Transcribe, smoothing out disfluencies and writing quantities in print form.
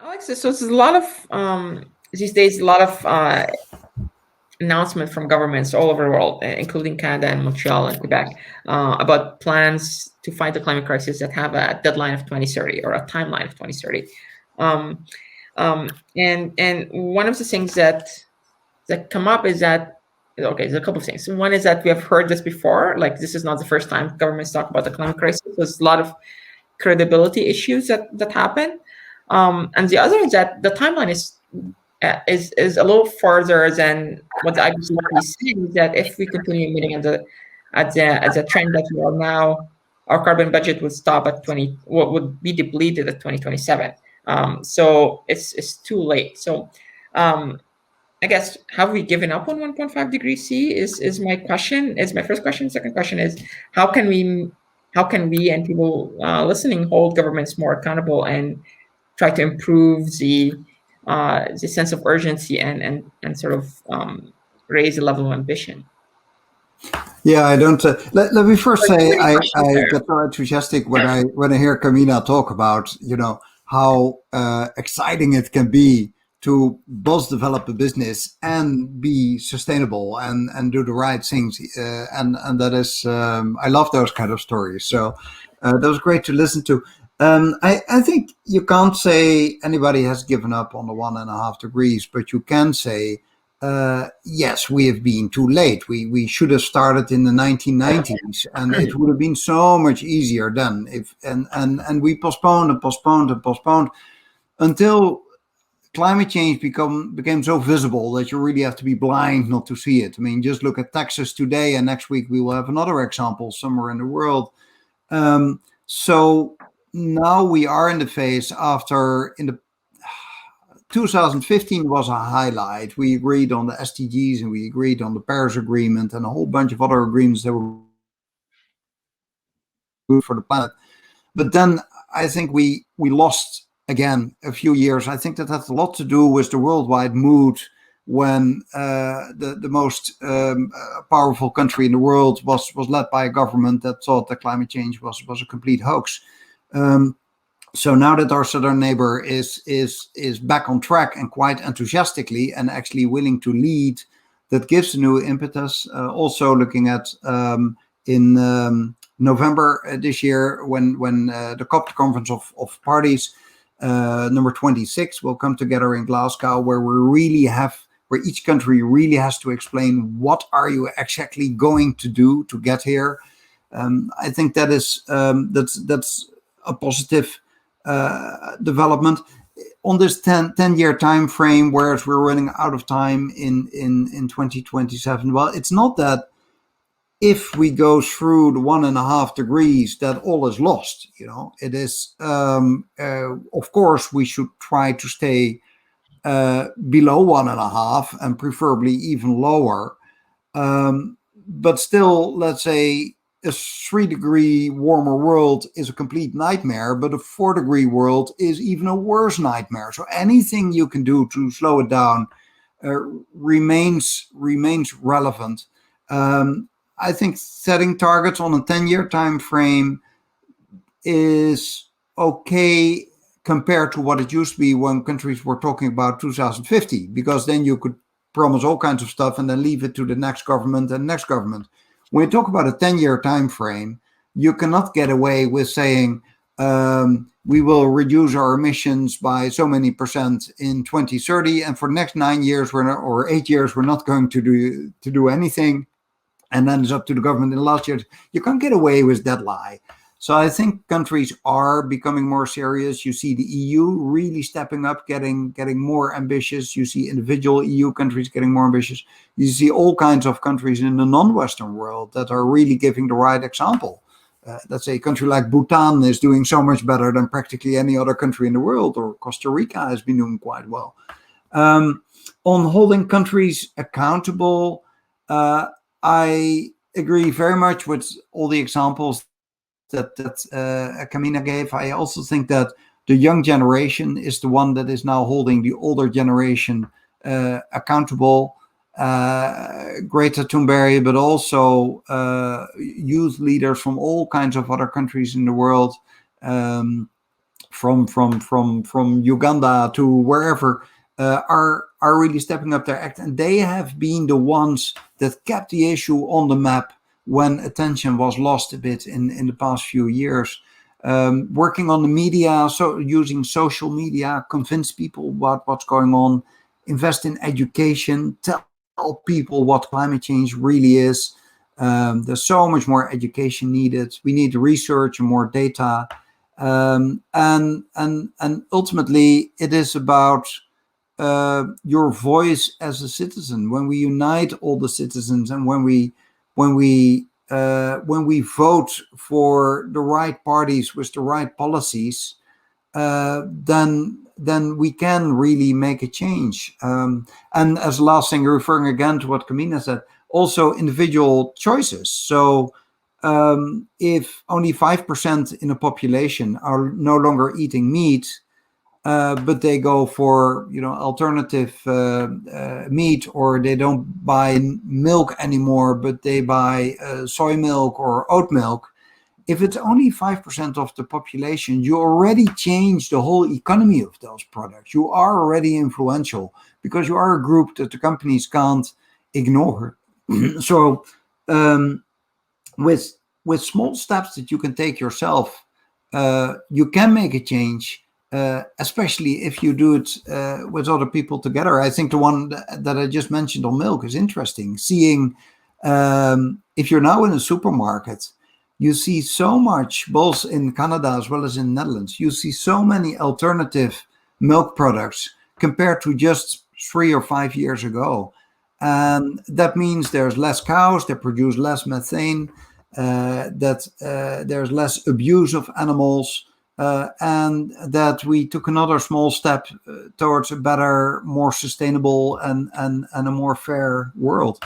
Alex, so there's a lot of these days, a lot of announcement from governments all over the world, including Canada and Montreal and Quebec, about plans to fight the climate crisis that have a deadline of 2030 or a timeline of 2030. Um, and one of the things that come up is that, okay, there's a couple of things. One is that we have heard this before, like this is not the first time governments talk about the climate crisis. There's a lot of credibility issues that happen, and the other is that the timeline is a little further than what the IPCC is saying. Is that if we continue meeting at the trend that we are now, our carbon budget would stop at 20, what would be depleted at 2027. So it's too late. So um, I guess, have we given up on 1.5 degrees C is my question, is my first question. Second question is, how can we how can we and people listening hold governments more accountable and try to improve the sense of urgency and sort of raise the level of ambition? Yeah, I don't. Let me first So too say many I questions there. get so enthusiastic when I hear Kamina talk about how exciting it can be to both develop a business and be sustainable and do the right things. And that is I love those kind of stories. So that was great to listen to. I think you can't say anybody has given up on the 1.5 degrees, but you can say yes, we have been too late. We should have started in the 1990s, and it would have been so much easier then. If and we postponed and postponed and postponed until climate change became so visible that you really have to be blind not to see it. I mean, just look at Texas today, and next week we will have another example somewhere in the world. So now we are in the phase after in the 2015 was a highlight. We agreed on the SDGs and we agreed on the Paris Agreement and a whole bunch of other agreements that were good for the planet. But then I think we lost again a few years. I think that has a lot to do with the worldwide mood when the most powerful country in the world was led by a government that thought that climate change was a complete hoax. So now that our southern neighbor is back on track and quite enthusiastically and actually willing to lead, that gives a new impetus. Also looking at in November this year when the COP conference of parties number 26 will come together in Glasgow, where each country really has to explain what are you exactly going to do to get here. I think that is that's a positive development on this 10-year time frame, whereas we're running out of time in 2027. Well, it's not that if we go through the 1.5 degrees that all is lost. It is of course we should try to stay below 1.5 and preferably even lower, but still, let's say a 3-degree warmer world is a complete nightmare, but a 4-degree world is even a worse nightmare. So anything you can do to slow it down remains relevant. I think setting targets on a 10-year time frame is okay compared to what it used to be when countries were talking about 2050, because then you could promise all kinds of stuff and then leave it to the next government and next government. When you talk about a 10-year time frame, you cannot get away with saying we will reduce our emissions by so many percent in 2030, and for the next 9 years or 8 years we're not going to do anything, and then it's up to the government in the last years. You can't get away with that lie. So I think countries are becoming more serious. You see the EU really stepping up, getting more ambitious. You see individual EU countries getting more ambitious. You see all kinds of countries in the non-Western world that are really giving the right example. Let's say a country like Bhutan is doing so much better than practically any other country in the world, or Costa Rica has been doing quite well. On holding countries accountable, I agree very much with all the examples that Kamina gave. I also think that the young generation is the one that is now holding the older generation accountable. Greta Thunberg, but also youth leaders from all kinds of other countries in the world. from Uganda to wherever, are really stepping up their act, and they have been the ones that kept the issue on the map when attention was lost a bit in the past few years. Working on the media, so using social media, convince people about what's going on, invest in education, tell people what climate change really is. There's so much more education needed. We need research and more data, and ultimately, it is about your voice as a citizen. When we unite all the citizens, and when we vote for the right parties with the right policies, then we can really make a change. And as last thing, referring again to what Kamina said, also individual choices. So if only 5% in a population are no longer eating meat, but they go for alternative meat, or they don't buy milk anymore, but they buy soy milk or oat milk. If it's only 5% of the population, you already change the whole economy of those products. You are already influential because you are a group that the companies can't ignore. So with small steps that you can take yourself, you can make a change, especially if you do it with other people together. I think the one that I just mentioned on milk is interesting. Seeing if you're now in a supermarket, you see so much, both in Canada as well as in the Netherlands, you see so many alternative milk products compared to just 3 or 5 years ago. And that means there's less cows that produce less methane, that there's less abuse of animals, and that we took another small step towards a better, more sustainable, and a more fair world.